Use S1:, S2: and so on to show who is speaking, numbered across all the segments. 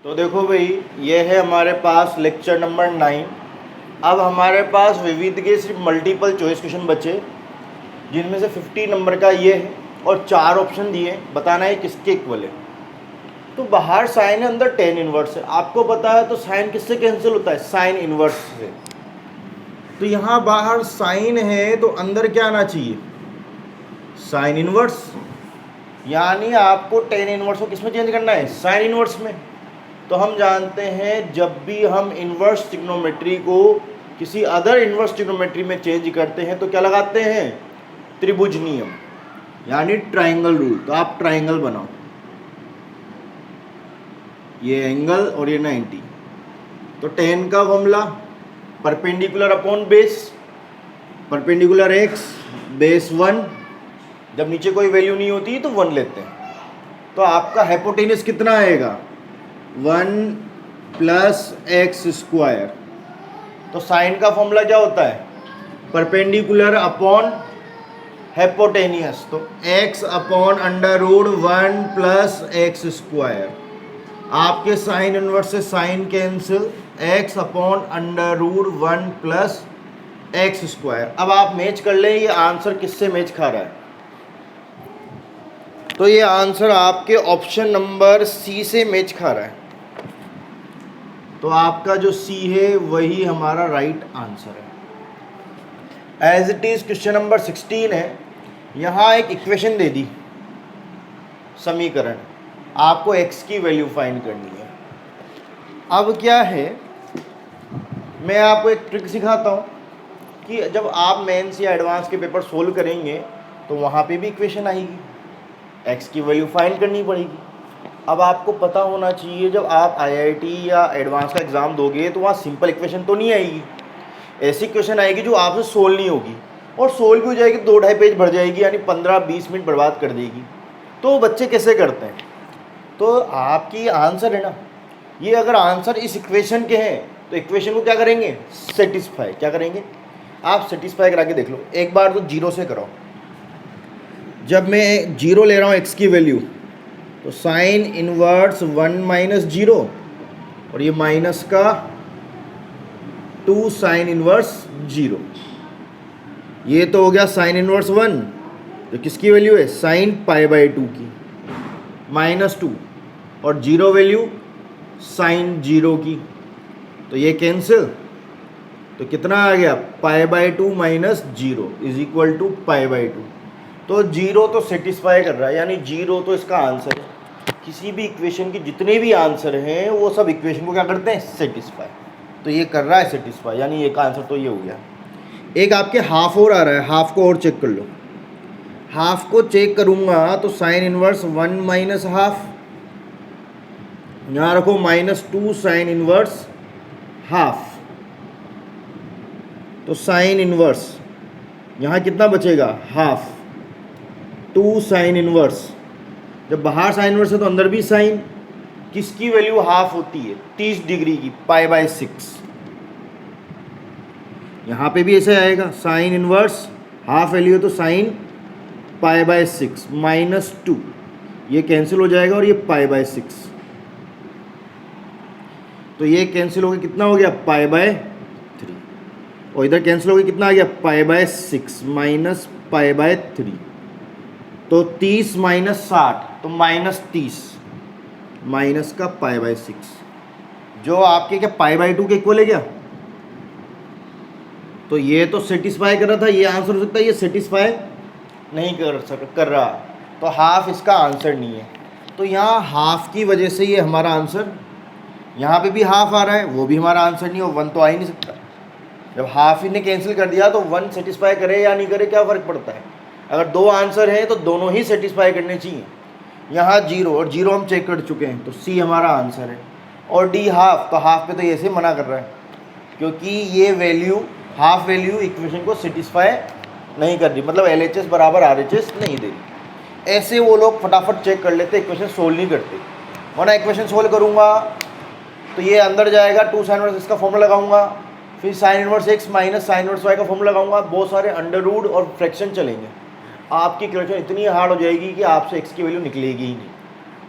S1: तो देखो भाई, ये है हमारे पास लेक्चर नंबर 9। अब हमारे पास विविध के सिर्फ मल्टीपल चॉइस क्वेश्चन बचे, जिनमें से 50 नंबर का ये है और 4 ऑप्शन दिए, बताना है किसके इक्वल है। तो बाहर साइन है, अंदर टेन इनवर्स है। आपको पता है तो साइन किससे कैंसिल होता है? साइन इनवर्स से। तो यहाँ बाहर साइन है तो अंदर क्या आना चाहिए? Sine inverse. यानी आपको टेन इनवर्स को किस में चेंज करना है? साइन इनवर्स में। तो हम जानते हैं जब भी हम इन्वर्स ट्रिग्नोमेट्री को किसी अदर इन्वर्स ट्रिग्नोमेट्री में चेंज करते हैं तो क्या लगाते हैं? त्रिभुज नियम, यानी ट्राइंगल रूल। तो आप ट्राइंगल बनाओ, ये एंगल और ये 90। तो टेन का formula perpendicular upon base, perpendicular x base 1। जब नीचे कोई वैल्यू नहीं होती तो 1 लेते हैं। तो आपका हाइपोटेनस कितना आएगा? 1 प्लस एक्स स्क्वायर। तो साइन का फॉर्मूला क्या होता है? Perpendicular upon hypotenuse. तो x upon under root 1 plus x square. आपके साइन इनवर्स से sine cancel, x upon under root 1 plus x square. अब आप मैच कर लें ये आंसर किससे मैच खा रहा है। तो ये आंसर आपके ऑप्शन नंबर सी से मैच खा रहा है। तो आपका जो सी है वही हमारा राइट आंसर है। As it is question number 16 है। यहाँ एक इक्वेशन दे दी, समीकरण, आपको x की वैल्यू फाइंड करनी है। अब क्या है, मैं आपको एक ट्रिक सिखाता हूँ कि जब आप मेंस या एडवांस के पेपर सोल्व करेंगे तो वहाँ पे भी इक्वेशन आएगी, x की वैल्यू फाइंड करनी पड़ेगी। अब आपको पता होना चाहिए जब आप IIT या एडवांस का एग्ज़ाम दोगे तो वहाँ सिंपल इक्वेशन तो नहीं आएगी, ऐसी इक्वेशन आएगी जो आपसे सोल्व नहीं होगी, और सोल्व भी हो जाएगी 2-2.5 पेज भर जाएगी, यानी 15-20 मिनट बर्बाद कर देगी। तो बच्चे कैसे करते हैं? तो आपकी आंसर है ना, ये अगर आंसर इस इक्वेशन के हैं तो इक्वेशन को क्या करेंगे? सेटिस्फाई। क्या करेंगे? आप सेटिस्फाई करा के देख लो एक बार। तो जीरो से कराओ। जब मैं जीरो ले रहा हूँ x की वैल्यू, तो साइन इनवर्स 1 माइनस जीरो, और ये माइनस का 2 साइन इनवर्स जीरो। ये तो हो गया साइन इनवर्स 1, तो किसकी वैल्यू है? साइन पाई बाई 2 की, माइनस 2, और जीरो वैल्यू साइन जीरो की। तो ये कैंसिल, तो कितना आ गया? Pi by 2 minus zero is equal to pi by 2। तो जीरो तो सेटिस्फाई कर रहा है, यानी जीरो तो इसका आंसर है। किसी भी इक्वेशन के जितने भी आंसर हैं वो सब इक्वेशन को क्या करते हैं? सेटिस्फाई। तो ये कर रहा है सेटिस्फाई, यानी एक आंसर तो ये हो गया। एक आपके हाफ और आ रहा है, हाफ को और चेक कर लो। हाफ को चेक करूंगा तो साइन इनवर्स 1 माइनस हाफ, यहाँ रखो माइनस 2 साइन इनवर्स हाफ। तो साइन इनवर्स यहाँ कितना बचेगा? Half, 2 sine inverse. जब बाहर साइन इनवर्स है तो अंदर भी साइन। किसकी वैल्यू हाफ होती है? 30 डिग्री की, पाई बाय 6। यहाँ पे भी ऐसे आएगा, साइन इनवर्स हाफ वैल्यू है तो साइन पाई बाय 6 माइनस 2, ये कैंसिल हो जाएगा और ये पाई बाय 6। तो ये कैंसिल हो गया, कितना हो गया? Pi by 3। और इधर कैंसिल हो गया, कितना आ गया? Pi by 6 minus pi by 3। तो 30 माइनस 60, तो माइनस 30, माइनस का पाई बाय 6, जो आपके क्या पाई बाय 2 के इक्वल है क्या? तो ये तो सेटिस्फाई कर रहा था, ये आंसर हो सकता है। ये सेटिस्फाई नहीं कर रहा, तो हाफ इसका आंसर नहीं है। तो यहाँ हाफ की वजह से ये हमारा आंसर, यहाँ पे भी हाफ आ रहा है, वो भी हमारा आंसर नहीं, और 1 तो आ ही नहीं सकता। जब हाफ ही ने कैंसिल कर दिया तो 1 सेटिस्फाई करे या नहीं करे क्या फ़र्क पड़ता है? अगर 2 आंसर हैं तो दोनों ही सेटिस्फाई करने चाहिए। यहाँ जीरो और जीरो हम चेक कर चुके हैं, तो सी हमारा आंसर है। और डी हाफ, तो हाफ पे तो ऐसे मना कर रहा है, क्योंकि ये वैल्यू, हाफ वैल्यू इक्वेशन को सेटिस्फाई नहीं कर रही, मतलब LHS बराबर RHS नहीं दे रही। ऐसे वो लोग फटाफट चेक कर लेते, इक्वेशन सोल्व नहीं करते। वरना इक्वेशन सोल्व करूँगा तो ये अंदर जाएगा, 2 साइन इनवर्स इसका फॉर्मूला लगाऊंगा, फिर sign inverse x minus sine inverse y का फॉर्मूला लगाऊंगा, बहुत सारे अंडर रूट और फ्रैक्शन चलेंगे। आपकी कैलकुलेशन इतनी हार्ड हो जाएगी कि आपसे x की वैल्यू निकलेगी ही नहीं।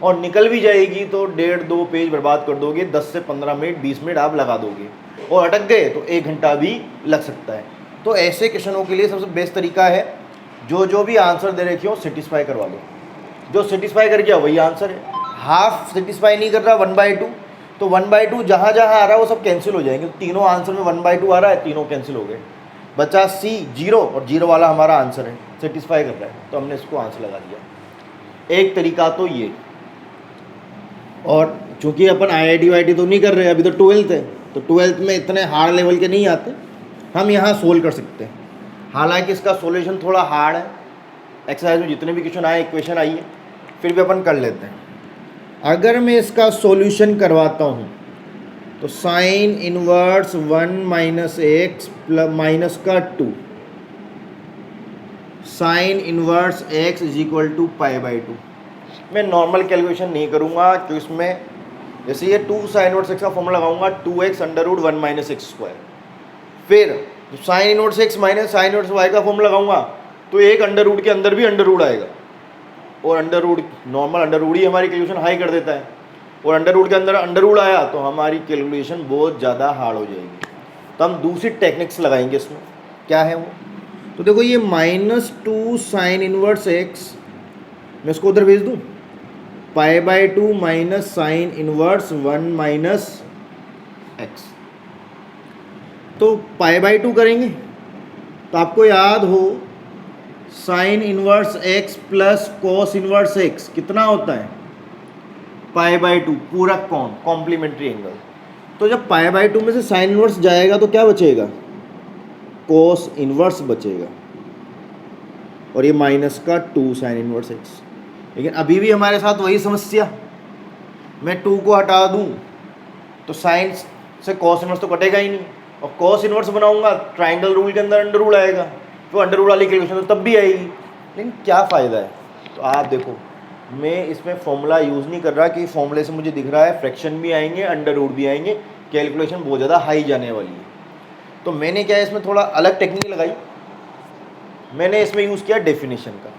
S1: और निकल भी जाएगी तो 1.5-2 पेज बर्बाद कर दोगे, 10 से 15 मिनट 20 मिनट आप लगा दोगे, और अटक गए तो 1 घंटा भी लग सकता है। तो ऐसे क्वेश्चनों के लिए सबसे बेस्ट तरीका है जो भी आंसर दे रखे हो सेटिस्फाई करवा लो, जो सेटिस्फाई कर गया वही आंसर है। हाफ सेटिस्फाई नहीं कर रहा 1/2, तो 1/2 जहाँ जहाँ आ रहा है वो सब कैंसिल हो जाएंगे। तो तीनों आंसर में 1/2 आ रहा है, तीनों कैंसिल हो गए, बचा सी 0, और 0 वाला हमारा आंसर है, सेटिस्फाई कर रहा है, तो हमने इसको आंसर लगा दिया। एक तरीका तो ये, और चूंकि अपन IIT वाईटी तो नहीं कर रहे, अभी तो 12th है, तो 12th में इतने हार्ड लेवल के नहीं आते, हम यहाँ सोल्व कर सकते हैं। हालांकि इसका सॉल्यूशन थोड़ा हार्ड है, एक्सरसाइज में जितने भी क्वेश्चन आए, इक्वेशन आई है, फिर भी अपन कर लेते हैं। अगर मैं इसका सॉल्यूशन करवाता हूँ तो sine inverse 1 - x plus minus का 2, साइन इनवर्स x = π/2। मैं नॉर्मल कैलकुलेशन नहीं करूँगा, तो इसमें जैसे ये 2 साइन इनवर्स x का फॉर्मूला लगाऊंगा 2x √1 - x², फिर sign inverse x minus sine inverse y का फॉर्मूला लगाऊंगा तो एक अंडर रूट के अंदर भी अंडर रूट आएगा, और under root normal under root ही हमारी कैलकुलेशन हाई कर देता है, और अंडर रूट के अंदर अंडर रूट आया तो हमारी कैलकुलेशन बहुत ज़्यादा हार्ड हो जाएगी। तो हम दूसरी टेक्निक्स लगाएंगे इसमें। क्या है वो? तो देखो ये -2 साइन इनवर्स x, मैं इसको उधर भेज दूँ, π/2 माइनस साइन इनवर्स 1 - x। तो π/2 करेंगे तो आपको याद हो sign inverse x plus cos inverse x कितना होता है? π/2, पूरक कोण, कॉम्प्लीमेंट्री एंगल। तो जब π/2 में से साइन इनवर्स जाएगा तो क्या बचेगा? कॉस इनवर्स बचेगा, और ये -2 साइन इनवर्स x। लेकिन अभी भी हमारे साथ वही समस्या, मैं 2 को हटा दूं तो साइन से कॉस इनवर्स तो कटेगा ही नहीं, और कॉस इनवर्स बनाऊंगा ट्राइंगल रूल के अंदर अंडर रूल आएगा, तो अंडर रूल वाली कैलकुलेशन तो तब भी आएगी। लेकिन क्या फ़ायदा है? तो आप देखो मैं इसमें फॉर्मूला यूज़ नहीं कर रहा कि फॉर्मूले से मुझे दिख रहा है फ्रैक्शन भी आएंगे, अंडर रूट भी आएंगे, कैलकुलेशन बहुत ज़्यादा हाई जाने वाली है। तो मैंने क्या है इसमें थोड़ा अलग टेक्निक लगाई, मैंने इसमें यूज़ किया डेफिनेशन का।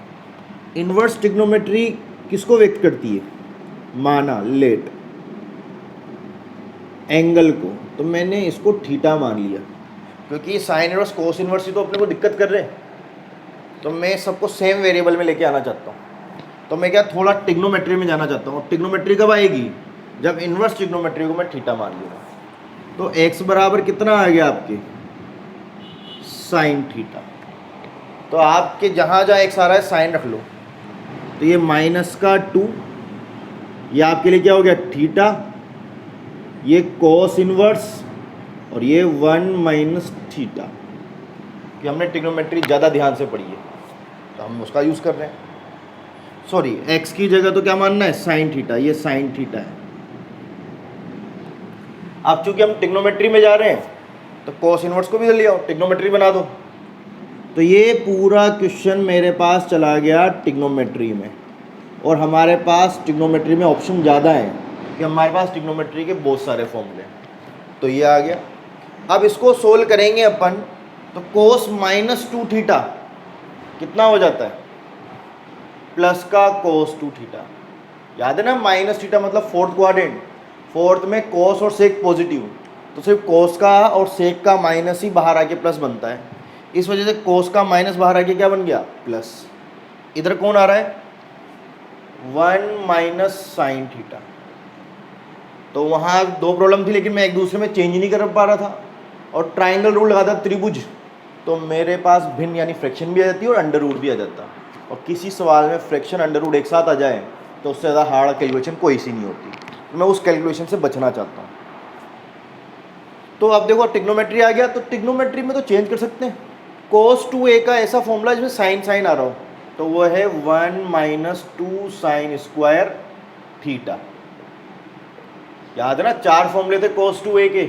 S1: इन्वर्स ट्रिग्नोमेट्री किसको व्यक्त करती है? माना लेट एंगल को, तो मैंने इसको थीटा मान लिया, क्योंकि साइन इनवर्स कोस इनवर्स ही तो अपने को दिक्कत कर रहे हैं, तो मैं सबको सेम वेरिएबल में लेके आना चाहता हूँ। तो मैं क्या थोड़ा ट्रिग्नोमेट्री में जाना चाहता हूँ। ट्रिग्नोमेट्री कब आएगी? जब इन्वर्स ट्रिग्नोमेट्री को मैं थीटा मान लूँगा। तो x बराबर कितना आ गया आपके? Sine theta. तो आपके जहाँ जहाँ x आ रहा है साइन रख लो, तो ये -2, ये आपके लिए क्या हो गया? थीटा, ये कॉस इनवर्स, और ये 1 - थीटा, कि हमने ट्रिग्नोमेट्री ज़्यादा ध्यान से पढ़ी है तो हम उसका यूज़ कर रहे हैं। सॉरी, x की जगह तो क्या मानना है? साइन थीटा, ये साइन थीटा है। अब चूंकि हम ट्रिग्नोमेट्री में जा रहे हैं तो कॉस इनवर्स को भी ले आओ, ट्रिग्नोमेट्री बना दो। तो ये पूरा क्वेश्चन मेरे पास चला गया ट्रिग्नोमेट्री में, और हमारे पास ट्रिग्नोमेट्री में ऑप्शन ज़्यादा हैं कि हमारे पास ट्रिग्नोमेट्री के बहुत सारे फॉर्मूले। तो ये आ गया। अब इसको सोल्व करेंगे अपन, तो कोस -2 थीटा कितना हो जाता है? प्लस का कोस 2 थीटा। याद है ना, माइनस थीटा मतलब फोर्थ क्वाड्रेंट, फोर्थ में कोस और सेक पॉजिटिव, तो सिर्फ कोस का और सेक का माइनस ही बाहर आके प्लस बनता है। इस वजह से कोस का माइनस बाहर आके क्या बन गया? प्लस। इधर कौन आ रहा है? 1 - साइन थीटा। तो वहाँ 2 प्रॉब्लम थी, लेकिन मैं एक दूसरे में चेंज नहीं कर पा रहा था, और ट्राइंगल रूल लगाता त्रिभुज, तो मेरे पास भिन्न यानी फ्रैक्शन भी आ जाती है और अंडर रूट भी आ जाता। और किसी सवाल में फ्रैक्शन अंडर रूट एक साथ आ जाए तो उससे ज़्यादा हार्ड कैलकुलेशन कोई सी नहीं होती, तो मैं उस कैलकुलेशन से बचना चाहता हूँ। तो अब देखो ट्रिग्नोमेट्री आ गया, तो ट्रिग्नोमेट्री में तो चेंज कर सकते हैं। cos 2a का ऐसा फॉर्मूला जिसमें साइन साइन आ रहा हो, तो वो है 1 - 2 साइन स्क्वायर थीटा। याद है ना, 4 फॉर्मूले थे cos 2a के।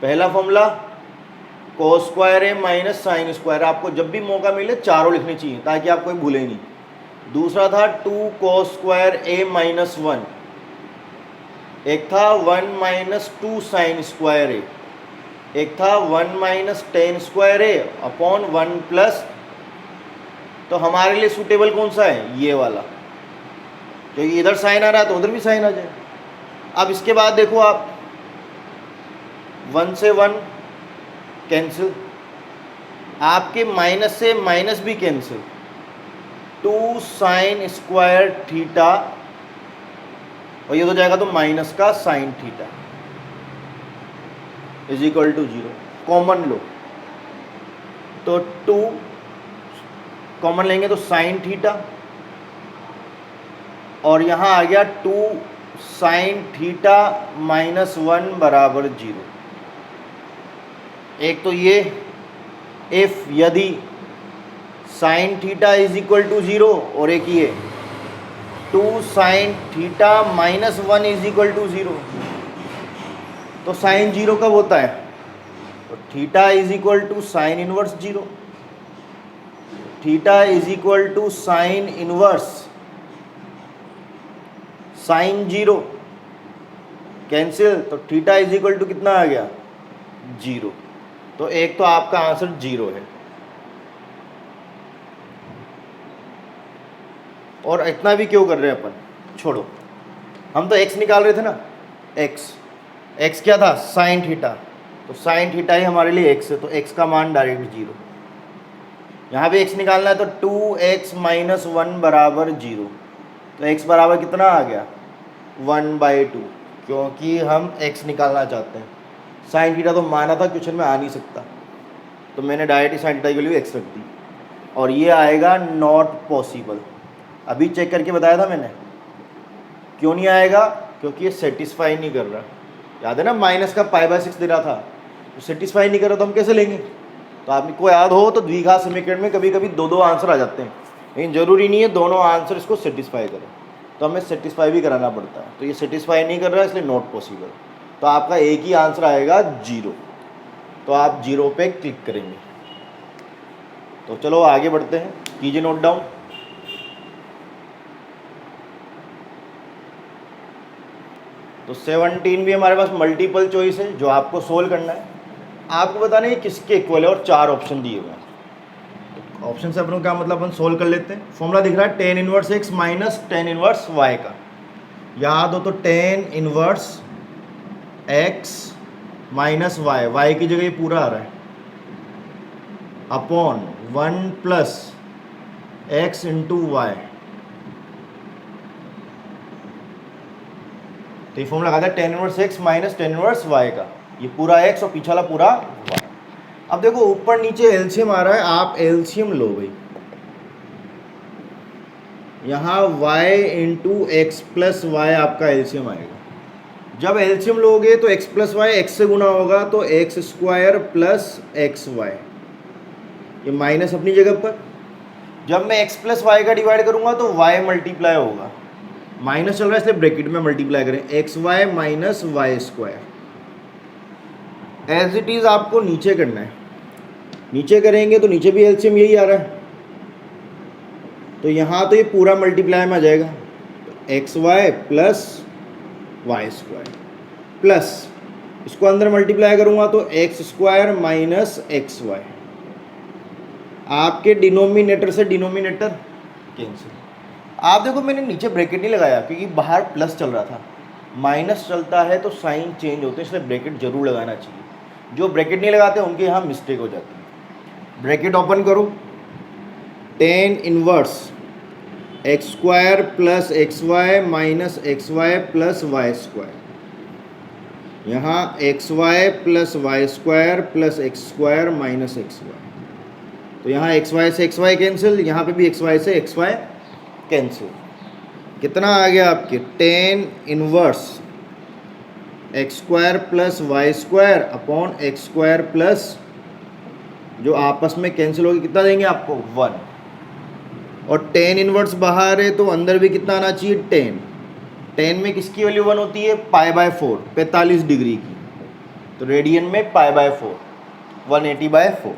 S1: पहला formula cos square a minus sine square, आपको जब भी मौका मिले चारों लिखने चाहिए ताकि आप कोई भूले नहीं। दूसरा था 2 cos स्क्वायर a - 1, एक था 1 - 2 साइन स्क्वायर a, एक था 1 - tan square a upon 1 plus. तो हमारे लिए सूटेबल कौन सा है? ये वाला, क्योंकि इधर साइन आ रहा है तो उधर भी साइन आ जाए। अब इसके बाद देखो आप 1 से 1 कैंसिल, आपके माइनस से माइनस भी कैंसिल, 2 साइन स्क्वायर थीटा, और ये तो जाएगा तो माइनस का sine theta is equal to 0। Common लो तो 2 कॉमन लेंगे तो साइन थीटा, और यहाँ आ गया 2 साइन थीटा माइनस 1 बराबर 0। एक तो ये इफ यदि sine theta is equal to 0, और एक ये 2 sine theta minus 1 is equal to 0। तो साइन 0 कब होता है? तो theta is equal to sine inverse 0, theta is equal to sine inverse sine 0 cancel, तो थीटा इज इक्वल टू कितना आ गया? 0। तो एक तो आपका आंसर 0 है। और इतना भी क्यों कर रहे हैं अपन, छोड़ो, हम तो x निकाल रहे थे ना। x क्या था? साइन थीटा, तो साइन थीटा ही हमारे लिए x है, तो x का मान डायरेक्ट 0। यहाँ भी x निकालना है तो 2x माइनस 1 बराबर 0, तो x बराबर कितना आ गया? 1/2, क्योंकि हम x निकालना चाहते हैं। साइन थीटा तो माना था, क्वेश्चन में आ नहीं सकता, तो मैंने डायरेक्ट साइन थीटा के लिए x रख दी, और ये आएगा नॉट पॉसिबल। अभी चेक करके बताया था मैंने, क्यों नहीं आएगा? क्योंकि ये सेटिस्फाई नहीं कर रहा। याद है ना, माइनस का π/6 दे रहा था, तो सेटिस्फाई नहीं कर रहा तो हम कैसे लेंगे? तो आपको याद हो तो द्विघात समीकरण में कभी कभी 2-2 आंसर आ जाते हैं, लेकिन ज़रूरी नहीं है दोनों आंसर इसको सेटिस्फाई करें, तो हमें सेटिस्फाई भी कराना पड़ता है। तो ये सेटिस्फाई नहीं कर रहा है, इसलिए नॉट पॉसिबल। तो आपका एक ही आंसर आएगा 0, तो आप 0 पे क्लिक करेंगे। तो चलो आगे बढ़ते हैं, कीजिए नोट डाउन। तो 17 भी हमारे पास मल्टीपल चॉइस है जो आपको सोल्व करना है। आपको बताना है किसके इक्वल है, और 4 ऑप्शन दिए हुए हैं। तो ऑप्शन से अपन क्या मतलब, अपन सोल्व कर लेते हैं। फॉर्मूला दिख रहा है tan inverse x minus tan inverse y का। याद हो तो tan inverse x minus y की जगह ये पूरा आ रहा है, upon 1 plus x into y. तो ये फॉर्मूला लगाता है tan inverse x minus tan inverse y का, ये पूरा x और पीछे वाला पूरा y। अब देखो ऊपर नीचे एलसीएम आ रहा है, आप एलसीएम लो भाई। यहाँ y into x plus y आपका एलसीएम आएगा। जब एलसीएम लोगे तो x प्लस वाई x से गुना होगा, तो x square plus x y, ये माइनस अपनी जगह पर। जब मैं x प्लस वाई का डिवाइड करूंगा तो y मल्टीप्लाई होगा, माइनस चल रहा है इसलिए ब्रैकेट में मल्टीप्लाई करें, x y minus y square. As it is आपको नीचे करना है, नीचे करेंगे तो नीचे भी एलसीएम यही आ रहा है, तो यहाँ तो ये पूरा मल्टीप्लाई में आ जाएगा, x y plus y square, plus इसको अंदर मल्टीप्लाई करूँगा तो x square minus x y. आपके डिनोमिनेटर से डिनोमिनेटर कैंसिल। आप देखो मैंने नीचे ब्रैकेट नहीं लगाया क्योंकि बाहर प्लस चल रहा था, माइनस चलता है तो साइन चेंज होते हैं, इसलिए ब्रैकेट जरूर लगाना चाहिए। जो ब्रैकेट नहीं लगाते उनके यहाँ मिस्टेक हो जाती है। ब्रैकेट ओपन करो, tan inverse x square plus x y minus x y plus y square, यहाँ x y plus y square plus x square minus x y. तो यहाँ एक्स वाई से एक्स वाई कैंसिल, यहाँ पे भी x y से x y cancel. कितना आ गया आपके tan inverse x square plus y square upon x square plus, जो आपस में कैंसिल होगी कितना देंगे आपको 1, और tan इनवर्स बाहर है तो अंदर भी कितना आना चाहिए 10 में किसकी वैल्यू 1 होती है? π/4, 45 डिग्री की, तो रेडियन में π/4 180/4,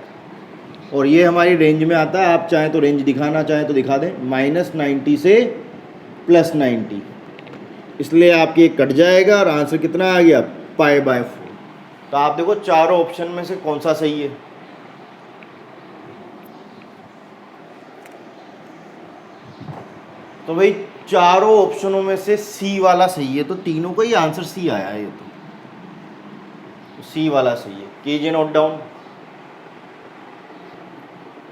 S1: और ये हमारी रेंज में आता है। आप चाहें तो रेंज दिखाना चाहें तो दिखा दें, -90 से +90, इसलिए आपकी कट जाएगा और आंसर कितना आ गया π/4। तो आप देखो चारों ऑप्शन में से कौन सा सही है। तो भाई चारों ऑप्शनों में से सी वाला सही है, तो तीनों का ही आंसर सी आया है। ये तो सी वाला सही है, कीजिए नोट डाउन।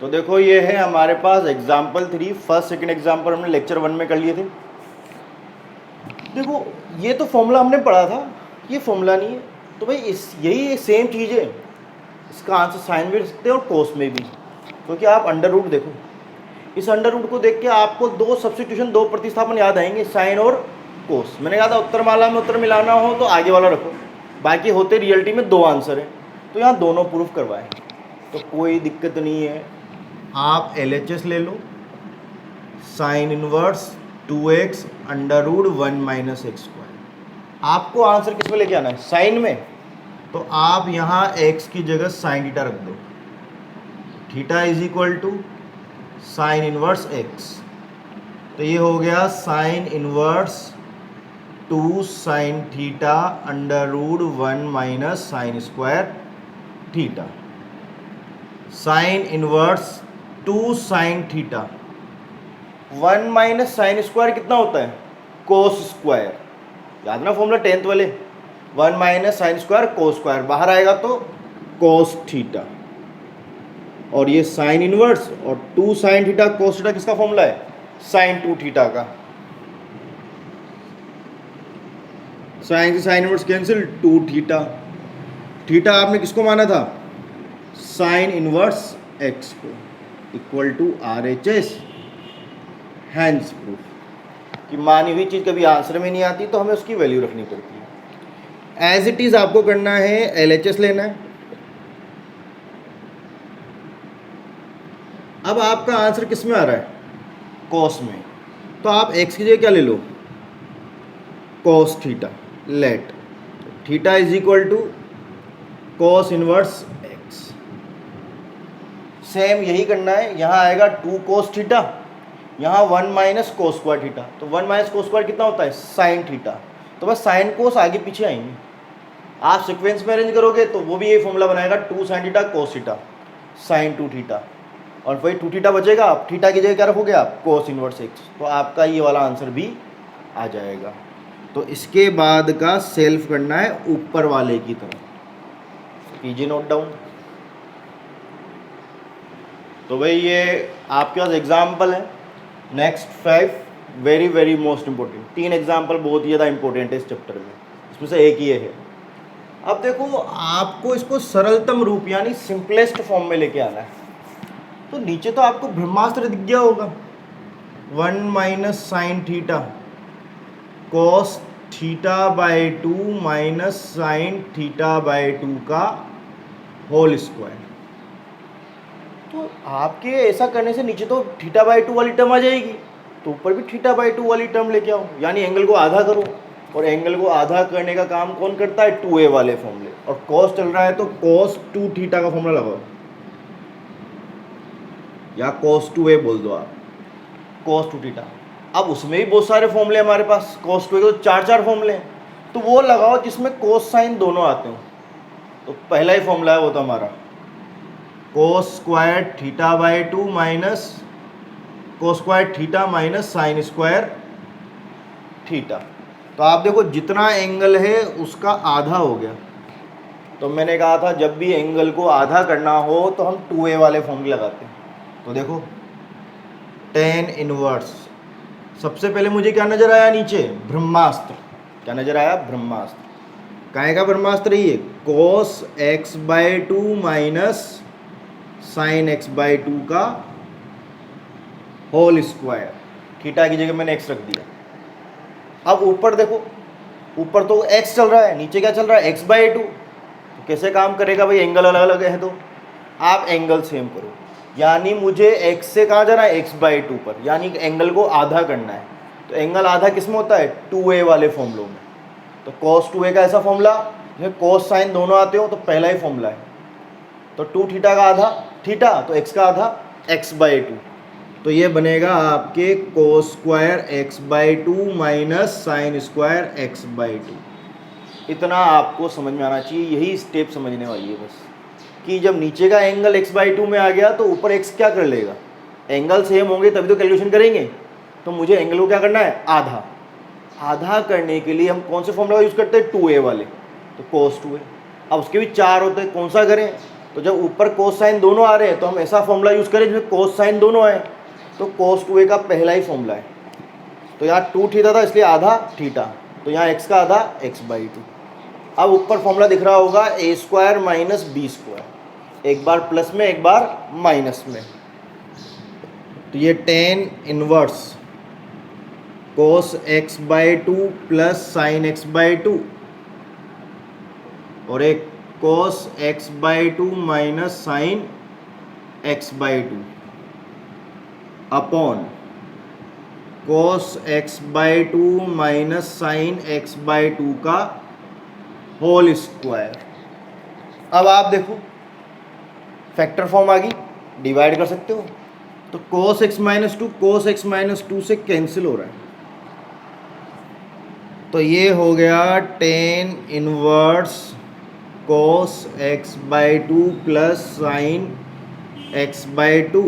S1: तो देखो ये है हमारे पास एग्जाम्पल 3, फर्स्ट सेकंड एग्जाम्पल हमने लेक्चर 1 में कर लिए थे। देखो ये तो फॉर्मूला हमने पढ़ा था, ये फॉर्मूला नहीं है, तो भाई यही सेम चीज़ है। इसका आंसर साइन भी रख सकते हैं और कोस में भी, क्योंकि आप अंडर रूट देखो, इस अंडर रूट को देख के आपको दो सब्स्टिट्यूशन, दो प्रतिस्थापन याद आएंगे, साइन और कोस। मैंने कहा था उत्तरमाला में उत्तर मिलाना हो तो आगे वाला रखो, बाकी होते रियलिटी में दो आंसर है, तो यहाँ दोनों प्रूफ करवाए, तो कोई दिक्कत नहीं है। आप LHS ले लो, sine inverse 2x under root 1 minus x square. आपको आंसर किस में लेके आना है, साइन में, तो आप यहाँ x की जगह साइन थीटा रख दो, theta is equal to sine inverse x, तो ये हो गया sine inverse 2 sine theta under root 1 minus sine square theta. Sine inverse 2 sine theta, 1 minus sine square कितना होता है, कोस स्क्वायर, याद ना फॉर्मूला 10th वाले, 1 minus sine square cos square, बाहर आएगा तो कोस थीटा, और ये साइन इनवर्स और 2 साइन थीटा कोस थीटा किसका फॉर्मूला है, साइन 2 थीटा का। साइन से sine inverse cancel, 2 theta, theta आपने किसको माना था, साइन इनवर्स x को, equal to RHS। Hence proof कि मानी हुई चीज़ कभी आंसर में नहीं आती तो हमें उसकी वैल्यू रखनी पड़ती है। एज इट इज़ आपको करना है, LHS लेना है। अब आपका आंसर किस में आ रहा है, कॉस में, तो आप x की जगह क्या ले लो, cos theta, let theta is equal to cos inverse x। Same यही करना है, यहाँ आएगा 2 कोस थीटा, यहाँ 1 माइनस कोस स्क्वायर थीटा, तो 1 माइनस कोस स्क्वायर कितना होता है, साइन थीटा, तो बस साइन कोस आगे पीछे आएंगे। आप सीक्वेंस में अरेंज करोगे तो वो भी ये फॉर्मूला बनाएगा, 2 sine theta cos theta sine 2 theta, और वही 2 थीटा बचेगा, आप थीटा की जगह क्या रखोगे आप, कोस इनवर्स x, तो आपका ये वाला आंसर भी आ जाएगा। तो इसके बाद का सेल्फ करना है ऊपर वाले की तरफ, कीजिए नोट डाउन। तो भाई ये आपके पास एग्जाम्पल है। Next 5 very very most important, 3 example बहुत ही ज़्यादा इंपॉर्टेंट है इस चैप्टर में, इसमें से एक ये है। अब देखो आपको इसको सरलतम रूप यानी सिंपलेस्ट फॉर्म में लेके आना है, तो नीचे तो आपको ब्रह्मास्त्र दिख गया होगा, 1 minus sine theta cos theta by 2 minus sine theta by 2 का होल स्क्वायर। तो आपके ऐसा करने से नीचे तो थीटा बाई 2 वाली टर्म आ जाएगी, तो ऊपर भी थीटा बाई 2 वाली टर्म लेके आओ, यानी एंगल को आधा करो, और एंगल को आधा करने का काम कौन करता है, 2a वाले फॉर्मूले, और कॉस चल रहा है तो कॉस 2 थीटा का फॉर्मूला लगाओ, या cos 2a बोल दो आप, cos 2 थीटा। अब उसमें भी बहुत सारे फॉर्मूले हमारे पास, cos 2a के तो 4 फॉर्मूले हैं, तो वो लगाओ जिसमें cos साइन दोनों आते हो। तो पहला ही फॉर्मूला है वो तो हमारा cos square theta by 2 minus cos square theta minus sine square theta. तो आप देखो जितना एंगल है उसका आधा हो गया, तो मैंने कहा था जब भी एंगल को आधा करना हो तो हम 2a वाले फॉर्मूले लगाते हैं। तो देखो tan इनवर्स, सबसे पहले मुझे क्या नज़र आया नीचे, ब्रह्मास्त्र, क्या नज़र आया, ब्रह्मास्त्र। काहे का ब्रह्मास्त्र, ये cos x by 2 minus sine x by 2 का होल स्क्वायर, थीटा की जगह मैंने x रख दिया। अब ऊपर देखो, ऊपर तो x चल रहा है, नीचे क्या चल रहा है, x बाई 2, तो कैसे काम करेगा भाई, एंगल अलग अलग है, तो आप एंगल सेम करो, यानी मुझे x से कहाँ जाना है, x बाई 2 पर, यानी एंगल को आधा करना है। तो एंगल आधा किस में होता है, 2a वाले फॉर्मूलों में। तो cos 2a का ऐसा फॉर्मूला, जिसमें cos साइन दोनों आते हो, तो पहला ही फॉर्मूला है। तो 2 थीटा का आधा थीटा, तो x का आधा x बाई 2, तो ये बनेगा आपके cos square x by 2 minus sine square x by 2। इतना आपको समझ में आना चाहिए, यही स्टेप समझने वाली है बस, कि जब नीचे का एंगल x बाई 2 में आ गया तो ऊपर x क्या कर लेगा, एंगल सेम होंगे तभी तो कैलकुलेशन करेंगे, तो मुझे एंगल को क्या करना है, आधा। आधा करने के लिए हम कौन से फॉर्मूला यूज़ करते हैं, 2a वाले, तो cos 2a। अब उसके भी 4 होते हैं, कौन सा करें, तो जब ऊपर cos साइन दोनों आ रहे हैं तो हम ऐसा फॉर्मूला यूज़ करें जिसमें cos साइन दोनों आए, तो cos 2a का पहला ही फॉर्मूला है। तो यहाँ 2 थीटा था इसलिए आधा थीटा, तो यहाँ x का आधा x/2। अब ऊपर फॉर्मूला दिख रहा होगा a² माइनस b², एक बार प्लस में एक बार माइनस में, तो ये tan inverse cos x/2 plus sin x/2 और एक cos x/2 minus sin x/2 upon cos x/2 minus sin x/2 का होल स्क्वायर। अब आप देखो फैक्टर फॉर्म आ गई, डिवाइड कर सकते हो, तो cos x - 2 से कैंसिल हो रहा है, तो ये हो गया tan inverse cos x/2 plus sin x/2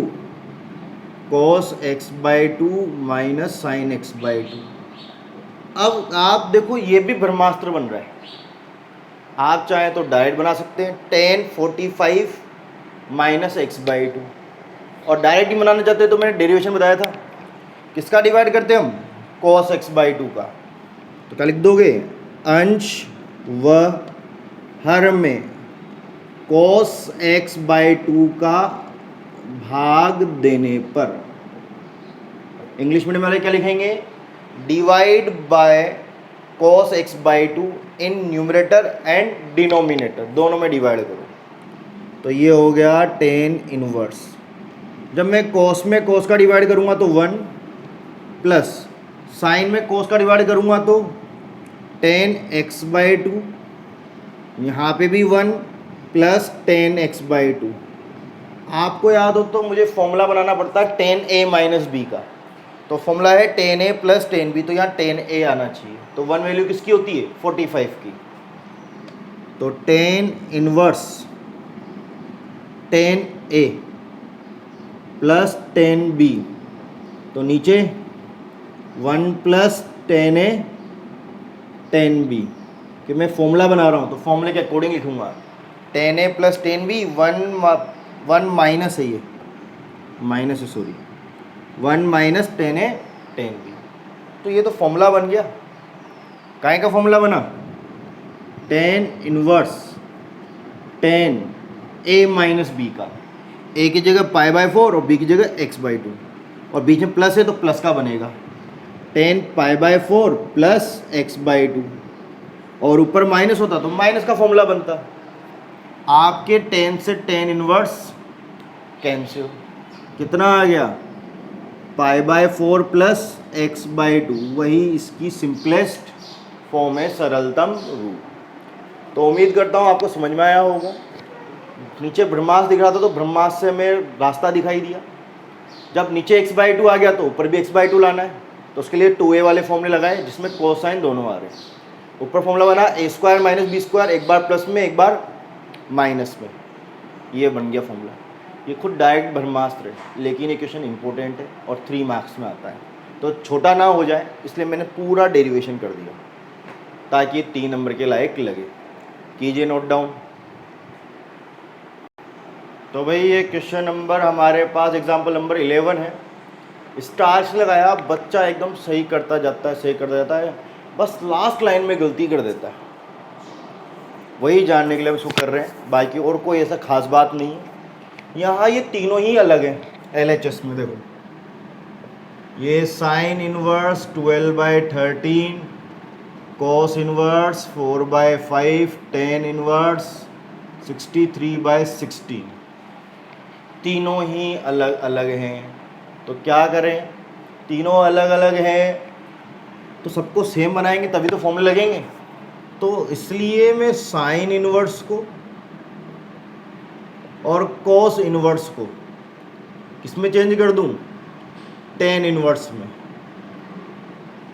S1: cos x/2 minus sin x/2। अब आप देखो ये भी ब्रह्मास्त्र बन रहा है, आप चाहें तो डायरेक्ट बना सकते हैं tan 45 माइनस x/2, और डायरेक्ट ही बनाना चाहते हैं तो मैंने डेरिवेशन बताया था, किसका डिवाइड करते हैं हम, cos x/2 का, तो क्या लिख दोगे, अंश व हर में cos x/2 का भाग देने पर, इंग्लिश मीडियम वाले क्या लिखेंगे, divide by cos x/2 in numerator and denominator, दोनों में डिवाइड करो, तो ये हो गया tan इनवर्स। जब मैं cos में cos का डिवाइड करूँगा तो 1 प्लस साइन में cos का डिवाइड करूँगा तो tan x/2, यहाँ पे भी 1 प्लस tan x/2। आपको याद हो तो मुझे फॉर्मूला बनाना पड़ता है tan a माइनस b का, तो फॉर्मूला है tan a plus tan b, तो यहाँ tan a आना चाहिए, तो 1 वैल्यू किसकी होती है, 45 की, तो tan inverse tan a plus tan b, तो नीचे 1 plus tan a tan b, कि मैं फॉर्मूला बना रहा हूँ तो फॉर्मूले के अकॉर्डिंग लिखूँगा, tan a plus tan b, 1 minus है, ये माइनस है sorry, 1 minus tan a tan b, तो ये तो फॉर्मूला बन गया। काहे का फॉर्मूला बना, tan inverse tan a minus b का, a की जगह π/4 और b की जगह x/2, और बीच में प्लस है तो प्लस का बनेगा tan π/4 प्लस x/2, और ऊपर माइनस होता तो माइनस का फॉर्मूला बनता। आपके tan से tan इनवर्स कैंसिल, कितना आ गया, π/4 प्लस x/2, वही इसकी सिंपलेस्ट फॉर्म है, सरलतम रूप। तो उम्मीद करता हूँ आपको समझ में आया होगा। नीचे ब्रह्मास्त्र दिख रहा था तो ब्रह्मास्त्र से हमें रास्ता दिखाई दिया, जब नीचे x/2 आ गया तो ऊपर भी x/2 लाना है, तो उसके लिए 2a वाले फॉर्मूले लगाए जिसमें कोसाइन दोनों आ रहे हैं। ऊपर फॉर्मूला बना a² माइनस b², एक बार प्लस में एक बार माइनस में, ये बन गया फॉर्मूला। ये खुद डायरेक्ट ब्रह्मास्त्र है, लेकिन ये क्वेश्चन इंपॉर्टेंट है और 3 मार्क्स में आता है, तो छोटा ना हो जाए इसलिए मैंने पूरा डेरिवेशन कर दिया ताकि ये 3 नंबर के लायक लगे। कीजिए नोट डाउन। तो भाई ये क्वेश्चन नंबर हमारे पास एग्जाम्पल नंबर 11 है। स्टार्स लगाया, बच्चा एकदम सही करता जाता है, सही करता जाता है, बस लास्ट लाइन में गलती कर देता है। वही जानने के लिए हम इसको कर रहे हैं, बाकी और कोई ऐसा खास बात नहीं है। यहाँ ये तीनों ही अलग हैं LHS में। देखो ये sine inverse 12/13, cos inverse 4/5, tan inverse 63/16, तीनों ही अलग अलग हैं। तो क्या करें, तीनों अलग अलग हैं तो सबको सेम बनाएंगे तभी तो फॉर्मूले लगेंगे। तो इसलिए मैं साइन इनवर्स को और कॉस इनवर्स को किसमें चेंज कर दूं, टेन इनवर्स में,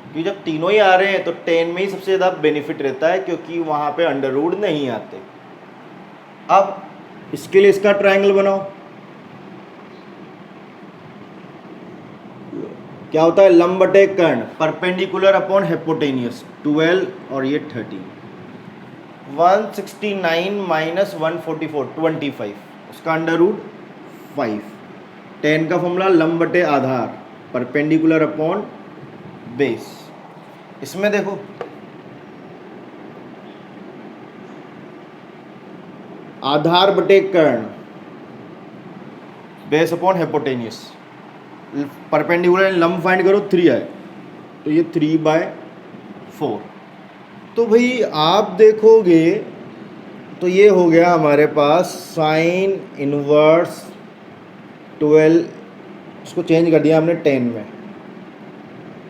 S1: क्योंकि जब तीनों ही आ रहे हैं तो टेन में ही सबसे ज़्यादा बेनिफिट रहता है क्योंकि वहाँ पे अंडर रूट नहीं आते। अब इसके लिए इसका ट्रायंगल बनाओ, क्या होता है, लंब बटे कर्ण, परपेंडिकुलर अपॉन हिपोटेनियस, 12 और ये 13, 169 माइनस 144, 25, उसका अंडर रूट 5। 10 का फॉर्मूला लंब बटे आधार, परपेंडिकुलर अपॉन बेस। इसमें देखो आधार बटे कर्ण, बेस अपॉन हिपोटेनियस, परपेंडिकुलर लंब फाइंड करो, 3 आए तो ये 3/4। तो भाई आप देखोगे तो ये हो गया हमारे पास साइन इनवर्स 12, इसको चेंज कर दिया हमने 10 में,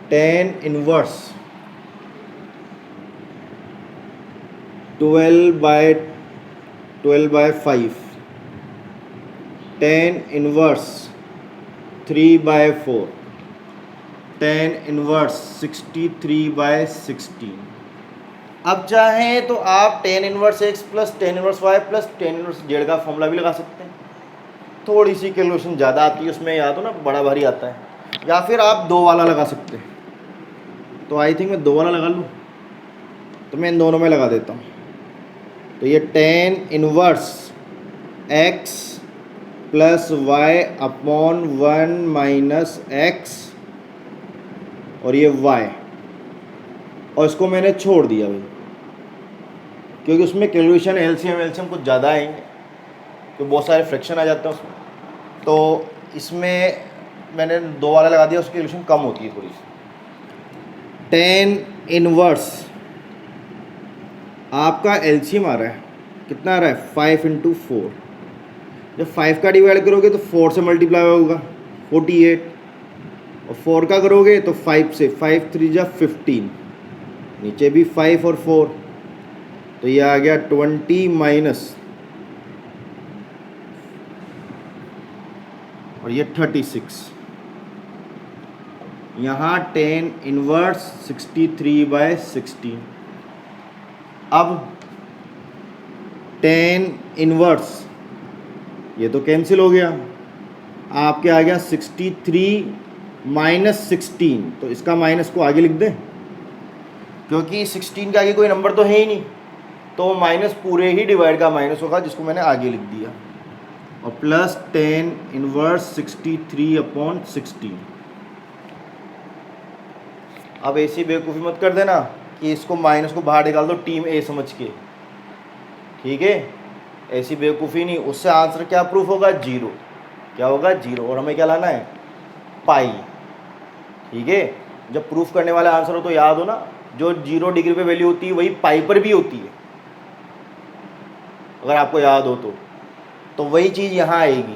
S1: 10 इनवर्स 12/5, 10 इनवर्स 3/4, 10 इनवर्स 63/16। अब चाहें तो आप 10 inverse x plus 10 inverse y plus 10 inverse z का फॉर्मूला भी लगा सकते हैं। थोड़ी सी कैलकुलेशन ज़्यादा आती है उसमें, याद हो ना, बड़ा भारी आता है। या फिर आप 2 वाला लगा सकते हैं। तो आई थिंक मैं 2 वाला लगा लूँ, तो मैं इन दोनों में लगा देता हूँ। तो ये 10 inverse x plus y upon 1 minus x और ये y, और इसको मैंने छोड़ दिया भाई, क्योंकि उसमें कैलकुलेशन एलसीएम कुछ ज़्यादा आएंगे, तो बहुत सारे फ्रैक्शन आ जाते हैं उसमें। तो इसमें मैंने 2 वाला लगा दिया, उसकी कैलकुलेशन कम होती है थोड़ी सी। 10 इनवर्स आपका एलसीएम आ रहा है, कितना आ रहा है, 5 × 4। जब 5 का डिवाइड करोगे तो 4 से मल्टीप्लाई होगा, 48, और 4 का करोगे तो 5 से, 5 3 जा 15, नीचे भी 5 और 4, तो ये आ गया 20 माइनस, और ये 36। यहाँ 10 इनवर्स 63/16। अब 10 इनवर्स ये तो कैंसिल हो गया, आपके आ गया 63 माइनस 16, तो इसका माइनस को आगे लिख दें, क्योंकि 16 के आगे कोई नंबर तो है ही नहीं, तो माइनस पूरे ही डिवाइड का माइनस होगा, जिसको मैंने आगे लिख दिया, और प्लस 10 इनवर्स 63/16। अब ऐसी बेवकूफ़ी मत कर देना कि इसको माइनस को बाहर निकाल दो टीम ए समझ के, ठीक है, ऐसी बेवकूफ़ी नहीं। उससे आंसर क्या प्रूफ होगा, 0। क्या होगा, 0, और हमें क्या लाना है, पाई, ठीक है। जब प्रूफ करने वाला आंसर हो तो याद हो ना, जो 0 डिग्री पे वैल्यू होती है वही पाई पर भी होती है, अगर आपको याद हो तो वही चीज़ यहाँ आएगी।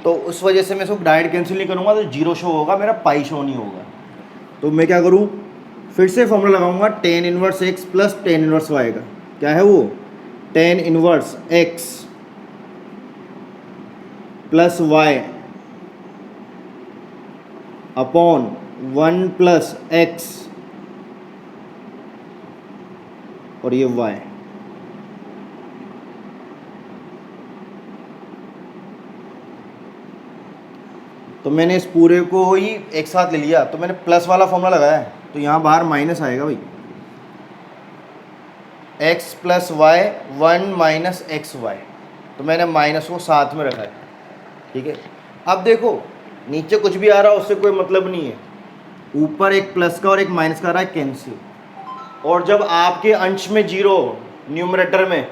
S1: तो उस वजह से मैं इसको डायरेक्ट कैंसिल नहीं करूँगा, तो 0 शो होगा मेरा, पाई शो नहीं होगा। तो मैं क्या करूँ, फिर से फॉर्मूला लगाऊंगा 10 inverse x plus 10 inverse y का। क्या है वो, 10 inverse x plus y upon 1 plus x और ये y। तो मैंने इस पूरे को ही एक साथ ले लिया, तो मैंने प्लस वाला फॉर्मूला लगाया है, तो यहाँ बाहर माइनस आएगा भाई, x plus y 1 minus x y, तो मैंने माइनस को साथ में रखा है, ठीक है। अब देखो नीचे कुछ भी आ रहा है उससे कोई मतलब नहीं है, ऊपर एक प्लस का और एक माइनस का आ रहा है, कैंसिल। और जब आपके अंश में 0 न्यूमरेटर में,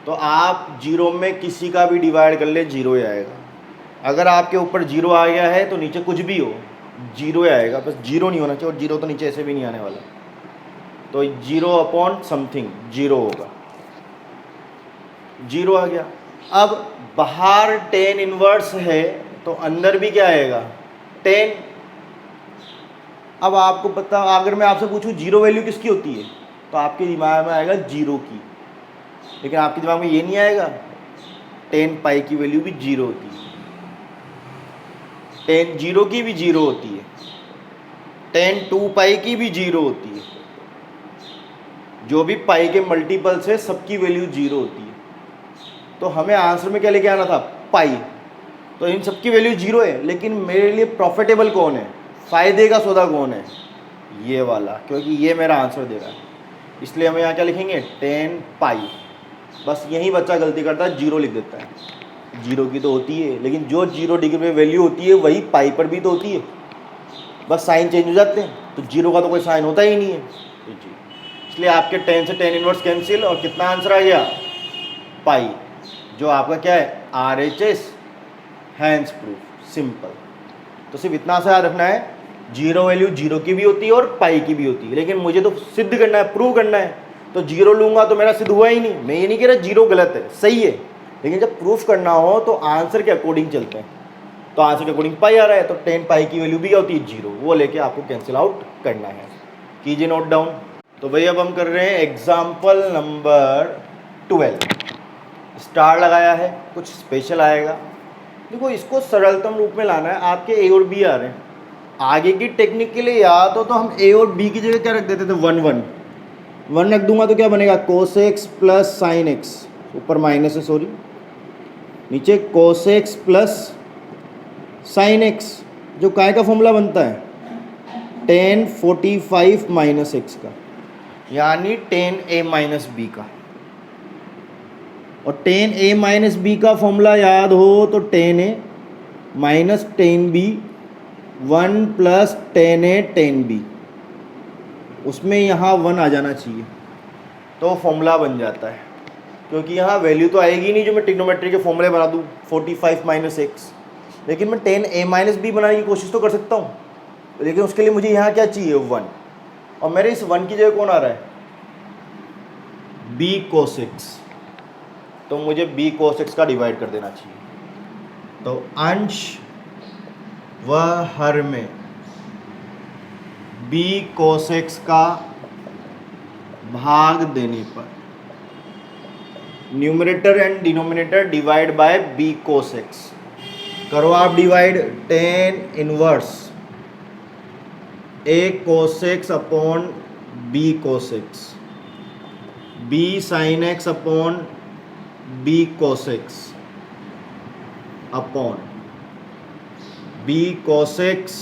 S1: तो आप 0 में किसी का भी डिवाइड कर ले 0 ही आएगा। अगर आपके ऊपर 0 आ गया है तो नीचे कुछ भी हो 0 ही आएगा, बस 0 नहीं होना चाहिए, और 0 तो नीचे ऐसे भी नहीं आने वाला, तो 0 अपॉन समथिंग 0 होगा, 0 आ गया। अब बाहर 10 इनवर्स है तो अंदर भी क्या आएगा, 10। अब आपको पता, अगर मैं आपसे पूछूं 0 वैल्यू किसकी होती है, तो आपके दिमाग में आएगा 0 की, लेकिन आपके दिमाग में ये नहीं आएगा 10 पाई की वैल्यू भी 0 होती है, 10 0 की भी 0 होती है, 10 2 पाई की भी 0 होती है, जो भी पाई के मल्टीपल्स है सबकी वैल्यू 0 होती है। तो हमें आंसर में क्या लेके आना था, पाई। तो इन सब की वैल्यू 0 है, लेकिन मेरे लिए प्रॉफिटेबल कौन है, फ़ायदे का सौदा कौन है, ये वाला, क्योंकि ये मेरा आंसर दे रहा है। इसलिए हम यहाँ क्या लिखेंगे, 10 पाई। बस यही बच्चा गलती करता है, 0 लिख देता है। 0 की तो होती है, लेकिन जो 0 डिग्री में वैल्यू होती है वही पाई पर भी तो होती है, बस साइन चेंज हो जाते हैं। तो 0 का तो कोई साइन होता ही नहीं है, तो जी इसलिए आपके 10 से tan इनवर्स कैंसिल, और कितना आंसर आ गया, पाई, जो आपका क्या है, RHS, हैंस प्रूफ, सिंपल। तो सिर्फ इतना सा याद रखना है, 0 वैल्यू 0 की भी होती है और पाई की भी होती है, लेकिन मुझे तो सिद्ध करना है, प्रूव करना है, तो 0 लूँगा तो मेरा सिद्ध हुआ ही नहीं। मैं ये नहीं कह रहा 0 गलत है, सही है, लेकिन जब प्रूफ करना हो तो आंसर के अकॉर्डिंग चलते हैं। तो आंसर के अकॉर्डिंग पाई आ रहा है, तो 10 पाई की वैल्यू भी क्या होती है, 0, वो लेके आपको कैंसिल आउट करना है। कीजिए नोट डाउन। तो भाई अब हम कर रहे हैं एग्जाम्पल नंबर 12। स्टार लगाया है, कुछ स्पेशल आएगा। देखो इसको सरलतम रूप में लाना है, आपके ए और बी आ रहे हैं। आगे की टेक्निक के लिए या तो हम ए और बी की जगह क्या रख देते थे, 1 1 1 रख दूंगा तो क्या बनेगा, cos x plus sine x, ऊपर माइनस है सॉरी, नीचे cos x plus sine x, जो काय का फॉर्मूला बनता है, tan 45 माइनस एक्स का, यानी tan a माइनस बी का। और tan a माइनस बी का फॉर्मूला याद हो तो tan a minus tan b 1 plus tan a tan b, उसमें यहाँ 1 आ जाना चाहिए, तो फॉर्मूला बन जाता है। क्योंकि यहाँ वैल्यू तो आएगी नहीं जो मैं ट्रिग्नोमेट्री के फॉर्मूले बना दूँ 45 माइनस एक्स, लेकिन मैं tan a माइनस बी बनाने की कोशिश तो कर सकता हूँ, लेकिन उसके लिए मुझे यहाँ क्या चाहिए, 1, और मेरे इस 1 की जगह कौन आ रहा है, b cos x, तो मुझे b cos x का डिवाइड कर देना चाहिए। तो अंश व हर में b cos x का भाग देने पर numerator and denominator divide by b cos x, करो आप डिवाइड, tan इनवर्स a cos x upon b cos x, b sin x upon b cos x upon b cos x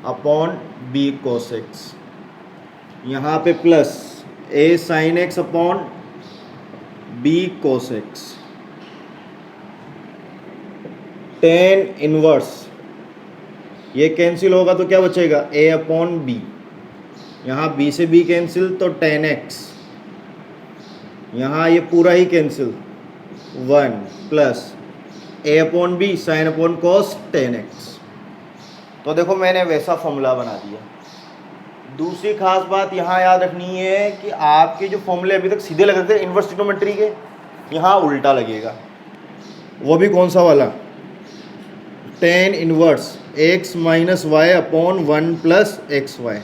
S1: upon b cos x, यहाँ पे plus a sin x upon b cos x, tan inverse, ये cancel होगा तो क्या बचेगा, a upon b, यहाँ b से b cancel तो tan x, यहाँ ये पूरा ही cancel, 1 plus a upon B sine upon cos tan x। तो देखो मैंने वैसा फॉर्मूला बना दिया। दूसरी खास बात यहाँ याद रखनी है कि आपके जो फॉर्मूले अभी तक सीधे लग रहे थे इन्वर्स ट्रिग्नोमेट्री के, यहाँ उल्टा लगेगा। वो भी कौन सा वाला, tan inverse x minus y upon 1 plus x y,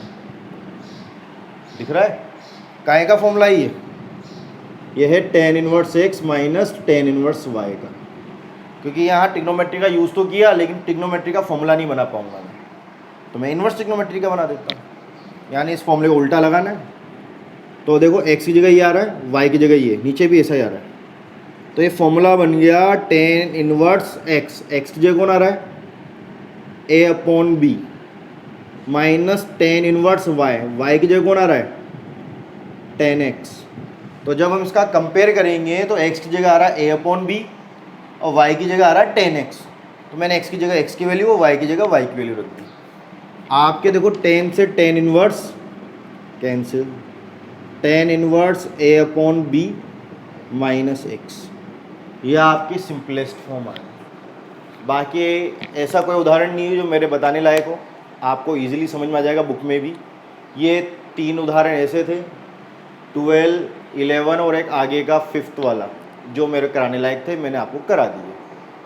S1: दिख रहा है, काय का फॉर्मूला ये है tan inverse x minus tan inverse y का। क्योंकि यहाँ ट्रिग्नोमेट्री का यूज़ तो किया, लेकिन ट्रिग्नोमेट्री का फॉर्मूला नहीं बना पाऊंगा मैं, तो मैं इन्वर्स ट्रिग्नोमेट्री का बना देता हूँ, यानी इस फॉर्मूले को उल्टा लगाना है। तो देखो x की जगह ये आ रहा है, y की जगह ये, नीचे भी ऐसा ही आ रहा है, तो ये फॉर्मूला बन गया tan इनवर्स x की जगह कौन आ रहा है, a upon b minus tan inverse y की जगह कौन आ रहा है, tan x। तो जब हम इसका कंपेयर करेंगे तो x की जगह आ रहा है a अपॉन बी और y की जगह आ रहा है tan x, तो मैंने x की जगह x की वैल्यू और y की जगह y की वैल्यू रख दी। आपके देखो tan से tan इनवर्स कैंसिल, tan इनवर्स a upon b minus x, ये आपकी सिंपलेस्ट फॉर्म है। बाकी ऐसा कोई उदाहरण नहीं है जो मेरे बताने लायक हो, आपको इजीली समझ में आ जाएगा बुक में भी। ये 3 उदाहरण ऐसे थे, 12, 11 और एक आगे का 5th वाला, जो मेरे कराने लायक थे, मैंने आपको करा दिए।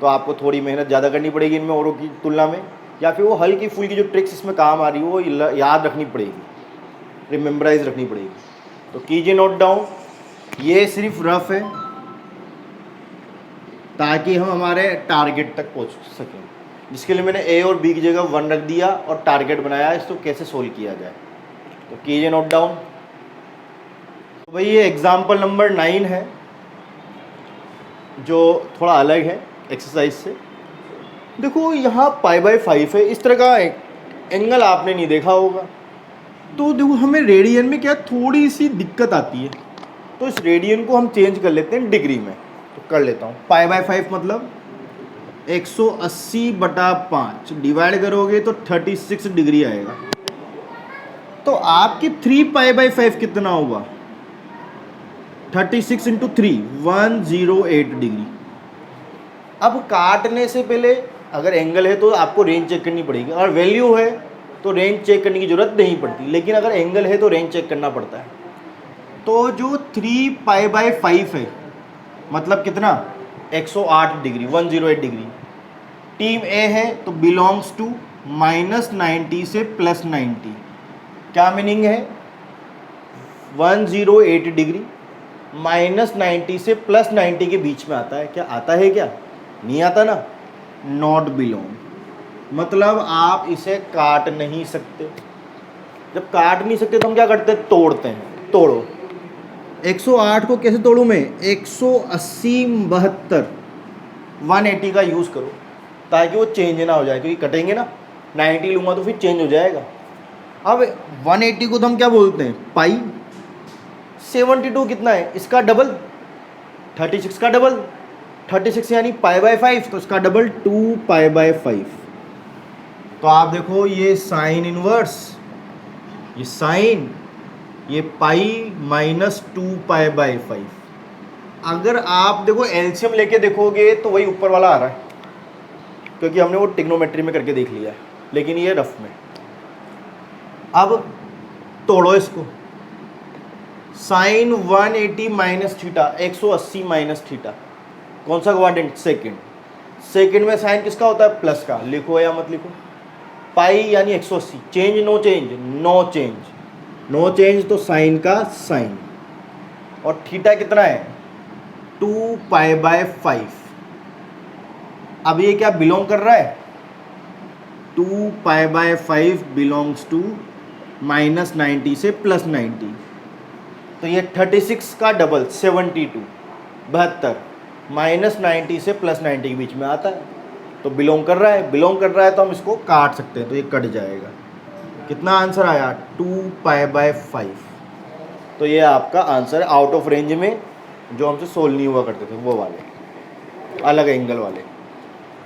S1: तो आपको थोड़ी मेहनत ज़्यादा करनी पड़ेगी इनमें औरों की तुलना में, या फिर वो हल्की फुल्की जो ट्रिक्स इसमें काम आ रही है वो याद रखनी पड़ेगी, रिमेम्बराइज रखनी पड़ेगी। तो कीजिए नोट डाउन, ये सिर्फ रफ है ताकि हम हमारे टारगेट तक पहुंच सकें, जिसके लिए मैंने ए और बी की जगह 1 रख दिया और टारगेट बनाया इसको कैसे सोल्व किया जाए। तो कीजिए नोट डाउन। तो भाई ये एग्जाम्पल नंबर 9 है, जो थोड़ा अलग है एक्सरसाइज से। देखो यहाँ π/5 है, इस तरह का एंगल आपने नहीं देखा होगा। तो देखो हमें रेडियन में क्या थोड़ी सी दिक्कत आती है, तो इस रेडियन को हम चेंज कर लेते हैं डिग्री में। तो कर लेता हूँ, π/5 मतलब 180/5 डिवाइड करोगे तो 36 डिग्री आएगा। तो आपकी 3π/5 कितना होगा? 36 इंटू 3 108 डिग्री। अब काटने से पहले अगर एंगल है तो आपको रेंज चेक करनी पड़ेगी, अगर वैल्यू है तो रेंज चेक करने की ज़रूरत नहीं पड़ती, लेकिन अगर एंगल है तो रेंज चेक करना पड़ता है। तो जो 3π/5 है मतलब कितना? 108 डिग्री, 108 डिग्री। टीम ए है तो बिलोंग्स टू -90 से +90। क्या मीनिंग है? 108 डिग्री -90 से +90 के बीच में आता है। क्या आता है? क्या नहीं आता ना, नॉट बिलोंग। मतलब आप इसे काट नहीं सकते। जब काट नहीं सकते तो हम क्या करते हैं? तोड़ते हैं। तोड़ो। 108 को कैसे तोड़ूं मैं? 180 72 180 का यूज़ करो ताकि वो चेंज ना हो जाए, क्योंकि कटेंगे ना, 90 लूँगा तो फिर चेंज हो जाएगा। अब 180 को तो हम क्या बोलते हैं? पाई। 72 कितना है? इसका डबल, 36 का डबल, 36 यानी π/5, तो इसका डबल 2π/5। तो आप देखो ये साइन इनवर्स, ये साइन, ये पाई माइनस 2π/5। अगर आप देखो एलसीएम लेके देखोगे तो वही ऊपर वाला आ रहा है, क्योंकि हमने वो ट्रिग्नोमेट्री में करके देख लिया है, लेकिन ये रफ में। अब तोड़ो इसको। Sine 180 minus theta, 180 minus theta, कौन सा क्वाड्रेंट? सेकंड। सेकंड में साइन किसका होता है? प्लस का। लिखो या मत लिखो? पाई यानी 180। Change no change? No change. No change तो साइन का साइन। और थीटा कितना है? 2π/5। अब ये क्या बिलोंग कर रहा है? 2π/5 बिलोंग्स टू -90 से +90। तो ये 36 का डबल 72 72 -90 से +90 के बीच में आता है, तो बिलोंग कर रहा है। बिलोंग कर रहा है तो हम इसको काट सकते हैं, तो ये कट जाएगा। कितना आंसर आया? 2π/5। तो ये आपका आंसर है, आउट ऑफ रेंज में जो हमसे सोल्व नहीं हुआ करते थे वो वाले, अलग एंगल वाले।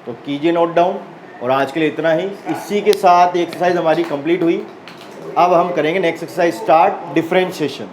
S1: तो कीजिए नोट डाउन। और आज के लिए इतना ही। इसी के साथ एक्सरसाइज हमारी कंप्लीट हुई। अब हम करेंगे नेक्स्ट एक्सरसाइज स्टार्ट, डिफरेंशिएशन।